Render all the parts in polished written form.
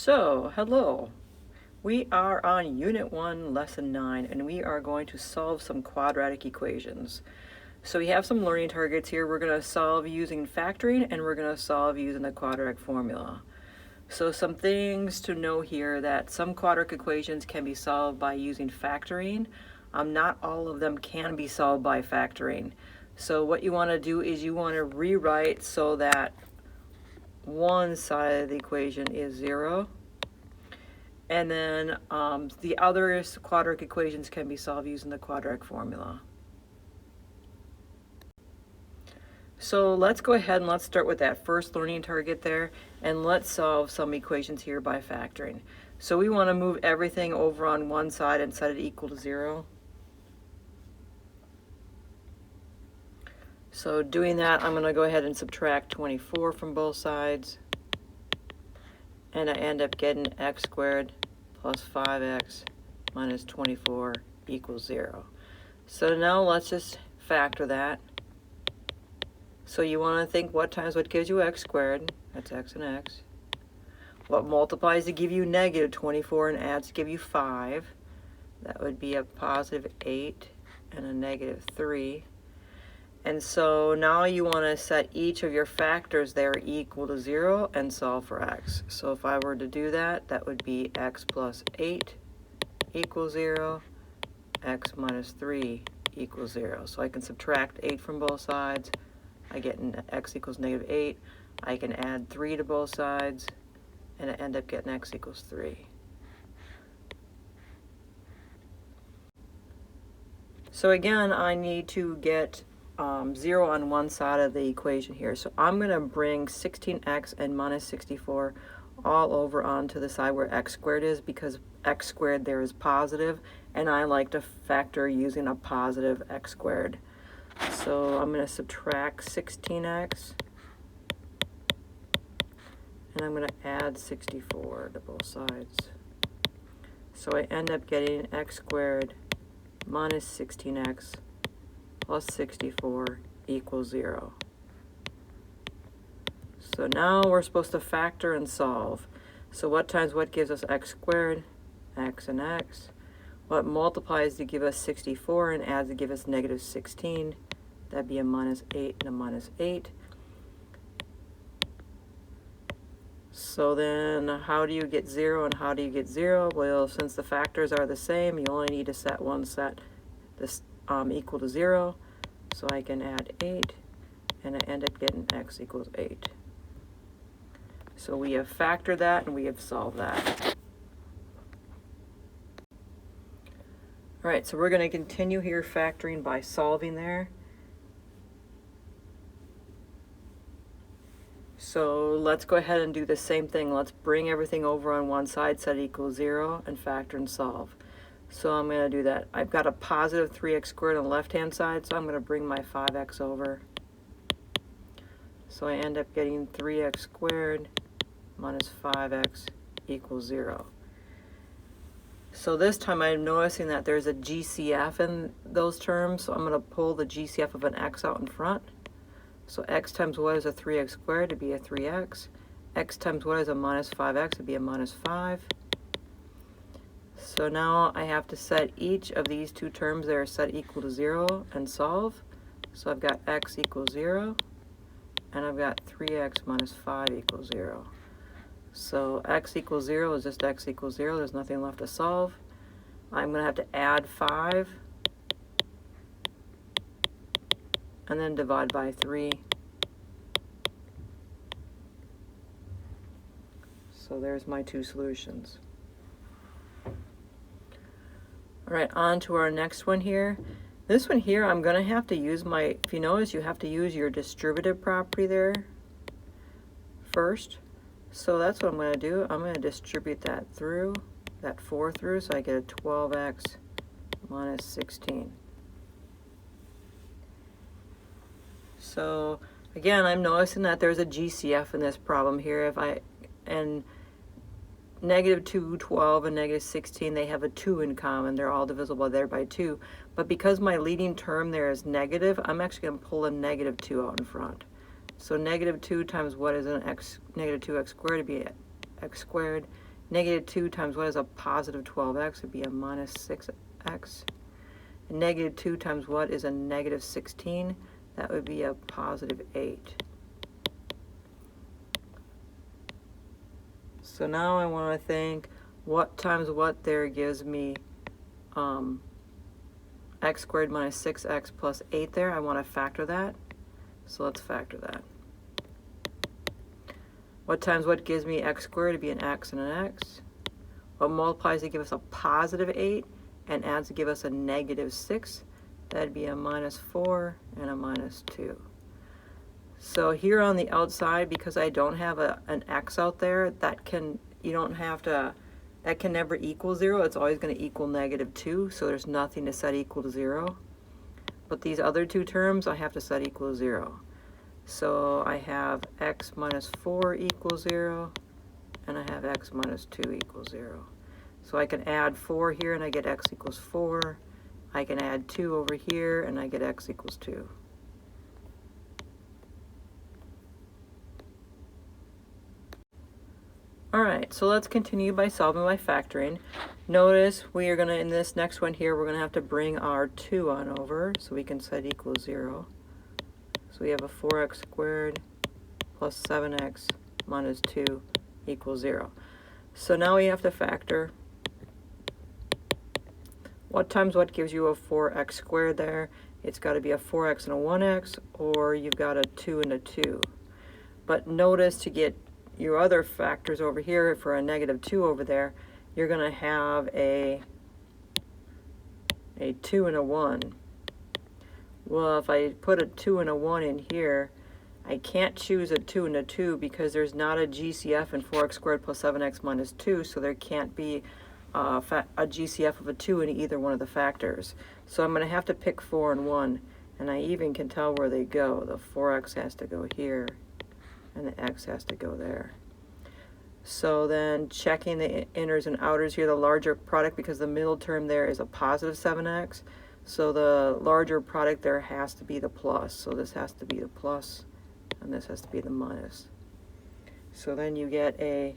So, hello. We are on Unit 1, Lesson 9, and we are going to solve some quadratic equations. So we have some learning targets here. We're going to solve using factoring, and we're going to solve using the quadratic formula. So some things to know here, that some quadratic equations can be solved by using factoring. Not all of them can be solved by factoring. So what you want to do is you want to rewrite so that one side of the equation is 0. And then the other quadratic equations can be solved using the quadratic formula. So let's go ahead and let's start with that first learning target there, and let's solve some equations here by factoring. So we want to move everything over on one side and set it equal to 0. So doing that, I'm going to go ahead and subtract 24 from both sides, and I end up getting x squared plus 5x minus 24 equals 0. So now let's just factor that. So you want to think what times what gives you x squared, that's x and x. What multiplies to give you negative 24 and adds to give you 5, that would be a positive 8 and a negative 3. And so now you want to set each of your factors there equal to 0 and solve for x. So if I were to do that, that would be x plus 8 equals 0, x minus 3 equals 0. So I can subtract 8 from both sides. I get x equals negative 8. I can add 3 to both sides, and I end up getting x equals 3. So again, I need to get 0 on one side of the equation here. So I'm going to bring 16x and minus 64 all over onto the side where x squared is, because x squared there is positive, and I like to factor using a positive x squared. So I'm going to subtract 16x, and I'm going to add 64 to both sides. So I end up getting x squared minus 16x plus 64 equals 0. So now we're supposed to factor and solve. So what times what gives us x squared? X and x. What multiplies to give us 64 and adds to give us negative 16? That'd be a minus 8 and a minus 8. So then how do you get 0 and how do you get 0? Well, since the factors are the same, you only need to set one set this equal to 0. So I can add 8, and I end up getting x equals 8. So we have factored that and we have solved that. All right, so we're going to continue here factoring by solving there. So let's go ahead and do the same thing. Let's bring everything over on one side, set it equals 0, and factor and solve. So I'm going to do that. I've got a positive 3x squared on the left-hand side, so I'm going to bring my 5x over. So I end up getting 3x squared minus 5x equals 0. So this time I'm noticing that there's a GCF in those terms, so I'm going to pull the GCF of an x out in front. So x times what is a 3x squared? It'd be a 3x. X times what is a minus 5x? It'd be a minus 5. So now I have to set each of these two terms there set equal to 0 and solve. So I've got x equals 0, and I've got 3x minus 5 equals 0. So x equals 0 is just x equals 0. There's nothing left to solve. I'm going to have to add 5 and then divide by 3. So there's my two solutions. All right, on to our next one here. This one here, I'm going to have to use my, if you notice, you have to use your distributive property there first. So that's what I'm going to do. I'm going to distribute that 4 through, so I get a 12x minus 16. So again, I'm noticing that there's a GCF in this problem here. And negative 2, 12, and negative 16, they have a 2 in common. They're all divisible there by 2. But because my leading term there is negative, I'm actually going to pull a negative 2 out in front. So negative 2 times what is an x, negative 2x squared, to be x squared, Negative 2 times what is a positive 12x? It would be a minus 6x. And negative 2 times what is a negative 16? That would be a positive 8. So now I want to think what times what there gives me x squared minus 6x plus 8 there. I want to factor that. So let's factor that. What times what gives me x squared? It'd be an x and an x. What multiplies to give us a positive 8 and adds to give us a negative 6? That'd be a minus 4 and a minus 2. So here on the outside, because I don't have an x out there, that can never equal 0. It's always going to equal negative 2, so there's nothing to set equal to 0. But these other two terms, I have to set equal to 0. So I have x minus 4 equals 0, and I have x minus 2 equals 0. So I can add 4 here, and I get x equals 4. I can add 2 over here, and I get x equals 2. Alright, so let's continue by solving by factoring. Notice we are going to, in this next one here, we're going to have to bring our 2 on over, so we can set equals 0. So we have a 4x squared plus 7x minus 2 equals 0. So now we have to factor. What times what gives you a 4x squared there? It's got to be a 4x and a 1x, or you've got a 2 and a 2. But notice to get your other factors over here for a negative 2 over there, you're going to have a 2 and a 1. Well, if I put a 2 and a 1 in here, I can't choose a 2 and a 2 because there's not a GCF in 4x squared plus 7x minus 2, so there can't be a GCF of a 2 in either one of the factors. So I'm going to have to pick 4 and 1, and I even can tell where they go. The 4x has to go here, and the x has to go there. So then checking the inners and outers here, the larger product, because the middle term there is a positive 7x, so the larger product there has to be the plus. So this has to be the plus, and this has to be the minus. So then you get a,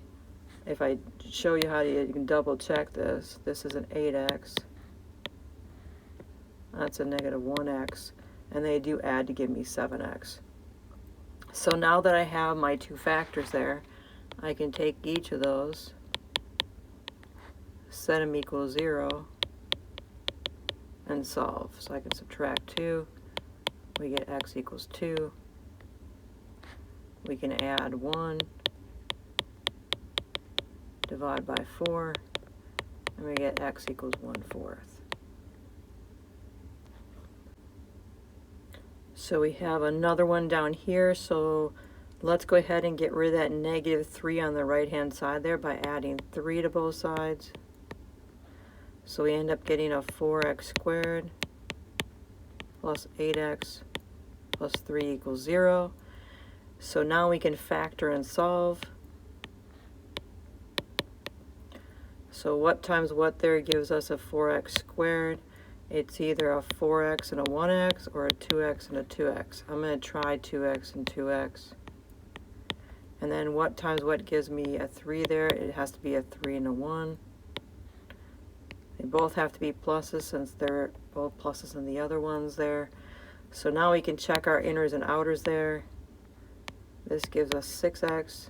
if I show you how you can double check this, this is an 8x, that's a negative 1x, and they do add to give me 7x. So now that I have my two factors there, I can take each of those, set them equal 0, and solve. So I can subtract 2, we get x equals 2, we can add 1, divide by 4, and we get x equals 1/4. So we have another one down here, so let's go ahead and get rid of that negative 3 on the right hand side there by adding 3 to both sides. So we end up getting a 4x squared plus 8x plus 3 equals 0. So now we can factor and solve. So what times what there gives us a 4x squared? It's either a 4x and a 1x or a 2x and a 2x. I'm going to try 2x and 2x. And then what times what gives me a 3 there? It has to be a 3 and a 1. They both have to be pluses since they're both pluses in the other ones there. So now we can check our inners and outers there. This gives us 6x.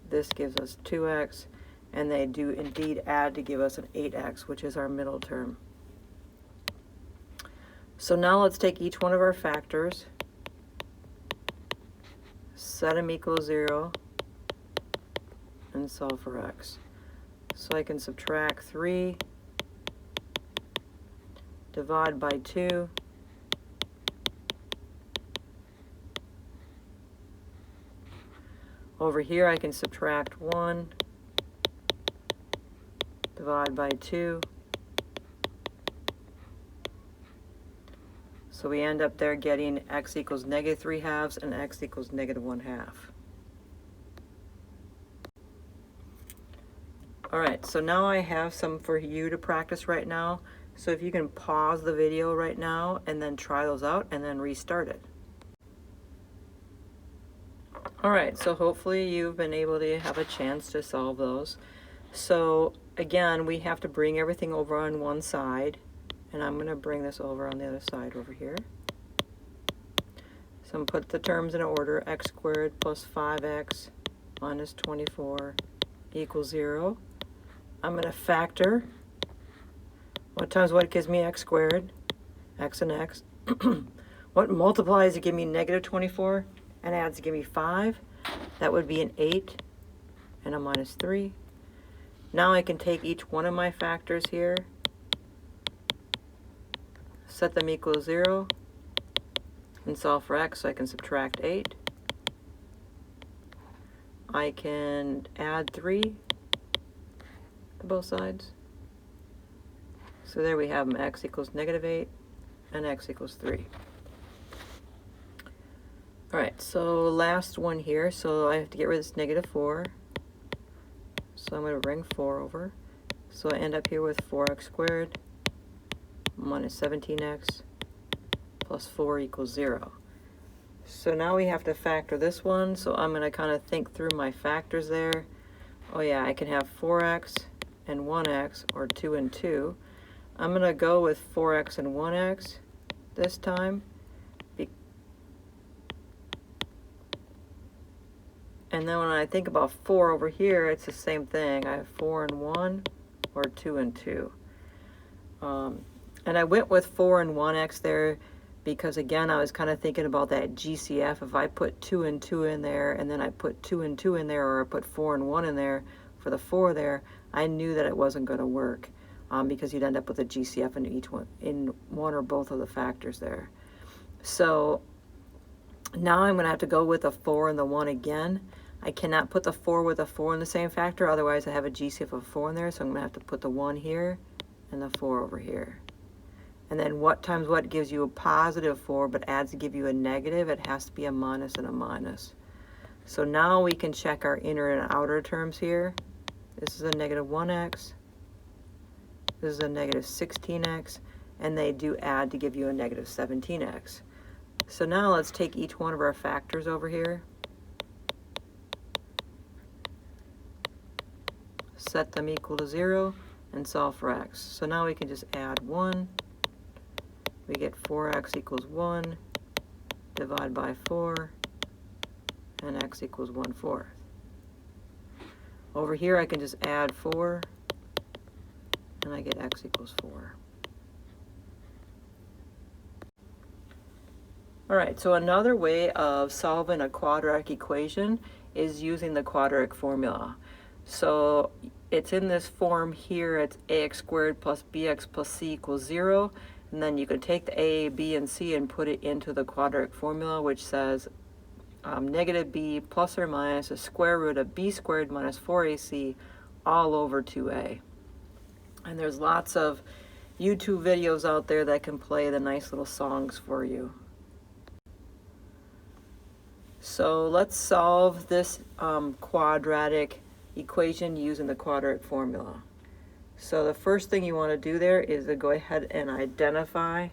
This gives us 2x. And they do indeed add to give us an 8x, which is our middle term. So now let's take each one of our factors, set them equal 0, and solve for x. So I can subtract 3, divide by 2, over here I can subtract 1, divide by 2, so we end up there getting x equals negative 3/2 and x equals negative 1/2. Alright, so now I have some for you to practice right now. So if you can pause the video right now and then try those out and then restart it. Alright, so hopefully you've been able to have a chance to solve those. So again, we have to bring everything over on one side, and I'm going to bring this over on the other side over here. So I'm going to put the terms in order. X squared plus 5x minus 24 equals 0. I'm going to factor. What times what gives me x squared? X and x. What multiplies to give me negative 24 and adds to give me 5? That would be an 8 and a minus 3. Now I can take each one of my factors here, set them equal 0, and solve for x, so I can subtract 8. I can add 3 to both sides. So there we have them, x equals negative 8 and x equals 3. Alright, so last one here, so I have to get rid of this negative 4. So I'm going to bring 4 over. So I end up here with 4x squared minus 17x plus 4 equals 0. So now we have to factor this one, so I'm going to kind of think through my factors there. Oh yeah, I can have 4x and 1x, or 2 and 2. I'm going to go with 4x and 1x this time. And then when I think about 4 over here, it's the same thing. I have 4 and 1, or 2 and 2. And I went with 4 and 1x there because, again, I was kind of thinking about that GCF. If I put 2 and 2 in there, and then I put 2 and 2 in there, or I put 4 and 1 in there for the 4 there, I knew that it wasn't going to work because you'd end up with a GCF in each one, in one or both of the factors there. So now I'm going to have to go with the 4 and the 1 again. I cannot put the 4 with a 4 in the same factor, otherwise I have a GCF of 4 in there, so I'm going to have to put the 1 here and the 4 over here. And then what times what gives you a positive 4 but adds to give you a negative? It has to be a minus and a minus. So now we can check our inner and outer terms here. This is a negative 1x. This is a negative 16x. And they do add to give you a negative 17x. So now let's take each one of our factors over here. Set them equal to 0 and solve for x. So now we can just add 1. We get 4x equals 1, divide by 4, and x equals 1/4. Over here I can just add 4, and I get x equals 4. Alright, so another way of solving a quadratic equation is using the quadratic formula. So it's in this form here, it's ax squared plus bx plus c equals 0. And then you can take the a, b, and c and put it into the quadratic formula, which says negative b plus or minus the square root of b squared minus 4ac all over 2a. And there's lots of YouTube videos out there that can play the nice little songs for you. So let's solve this quadratic equation using the quadratic formula. So the first thing you want to do there is to go ahead and identify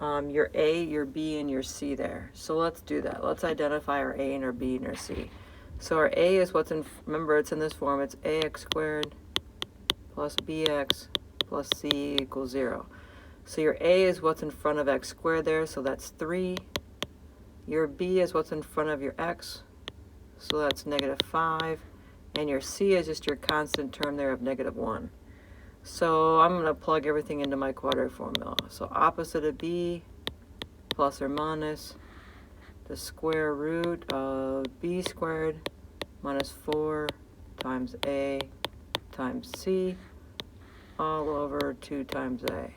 your A, your B, and your C there. So let's do that. Let's identify our A and our B and our C. So our A is what's in, remember it's in this form, it's ax squared plus bx plus c equals 0. So your A is what's in front of x squared there, so that's 3. Your B is what's in front of your x, so that's negative 5. And your C is just your constant term there of negative 1. So I'm going to plug everything into my quadratic formula. So opposite of b plus or minus the square root of b squared minus 4 times a times c all over 2 times a.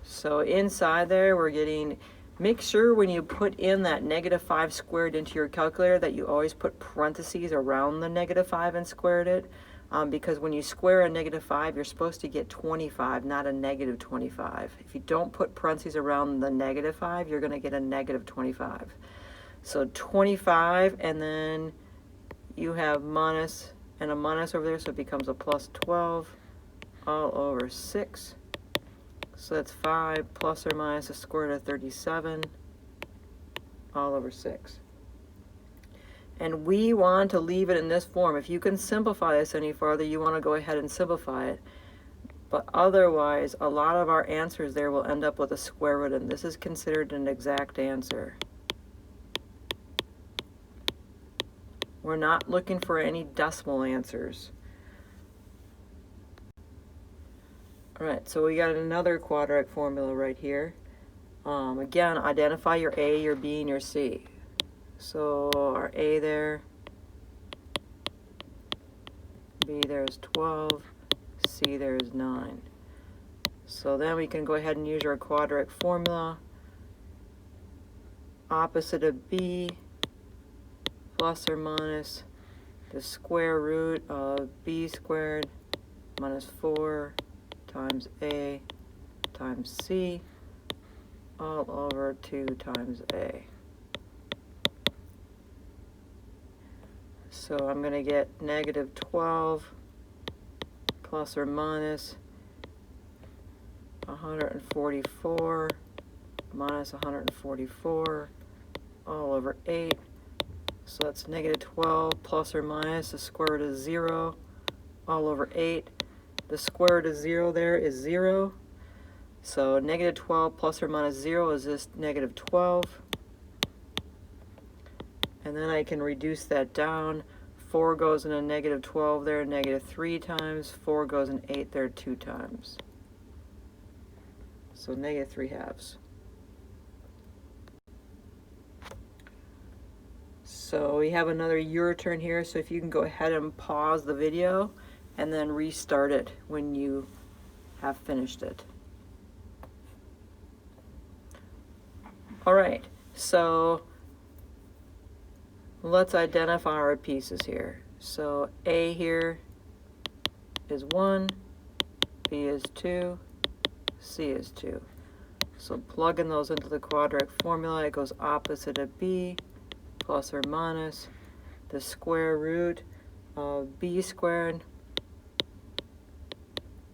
So inside there we're getting, make sure when you put in that negative 5 squared into your calculator that you always put parentheses around the negative 5 and squared it. Because when you square a negative 5, you're supposed to get 25, not a negative 25. If you don't put parentheses around the negative 5, you're going to get a negative 25. So 25, and then you have minus and a minus over there, so it becomes a plus 12 all over 6. So that's 5 plus or minus the square root of 37 all over 6. And we want to leave it in this form. If you can simplify this any further, you want to go ahead and simplify it. But otherwise, a lot of our answers there will end up with a square root, and this is considered an exact answer. We're not looking for any decimal answers. All right, so we got another quadratic formula right here. Again, identify your A, your B, and your C. So our A there, B there is 12, C there is 9. So then we can go ahead and use our quadratic formula. Opposite of B plus or minus the square root of B squared minus 4 times A times C all over 2 times A. So I'm going to get negative 12 plus or minus 144 minus 144 all over 8. So that's negative 12 plus or minus the square root of 0 all over 8. The square root of 0 there is 0. So negative 12 plus or minus 0 is just negative 12. And then I can reduce that down. 4 goes in a negative 12 there, negative 3 times. 4 goes in 8 there 2 times. So negative 3 halves. So we have another your turn here, so if you can go ahead and pause the video and then restart it when you have finished it. All right, so let's identify our pieces here. So A here is 1, B is 2, C is 2. So plugging those into the quadratic formula, it goes opposite of B plus or minus the square root of B squared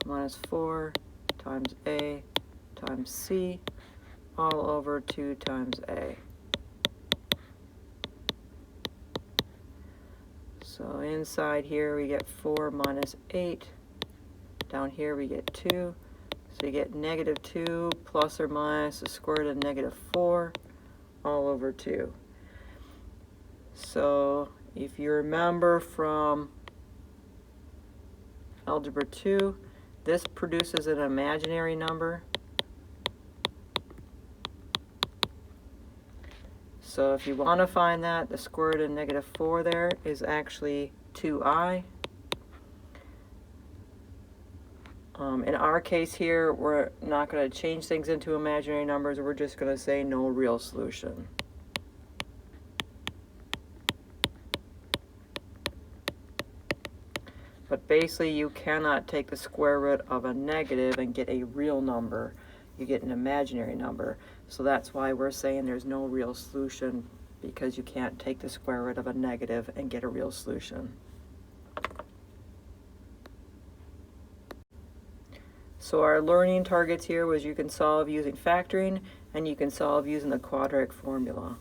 minus 4 times A times C all over 2 times A. So inside here we get 4 minus 8. Down here we get 2. So you get negative 2 plus or minus the square root of negative 4 all over 2. So if you remember from Algebra 2, this produces an imaginary number. So if you want to find that, the square root of negative 4 there is actually 2i. In our case here, we're not going to change things into imaginary numbers. We're just going to say no real solution. But basically, you cannot take the square root of a negative and get a real number. You get an imaginary number. So that's why we're saying there's no real solution, because you can't take the square root of a negative and get a real solution. So our learning targets here was you can solve using factoring and you can solve using the quadratic formula.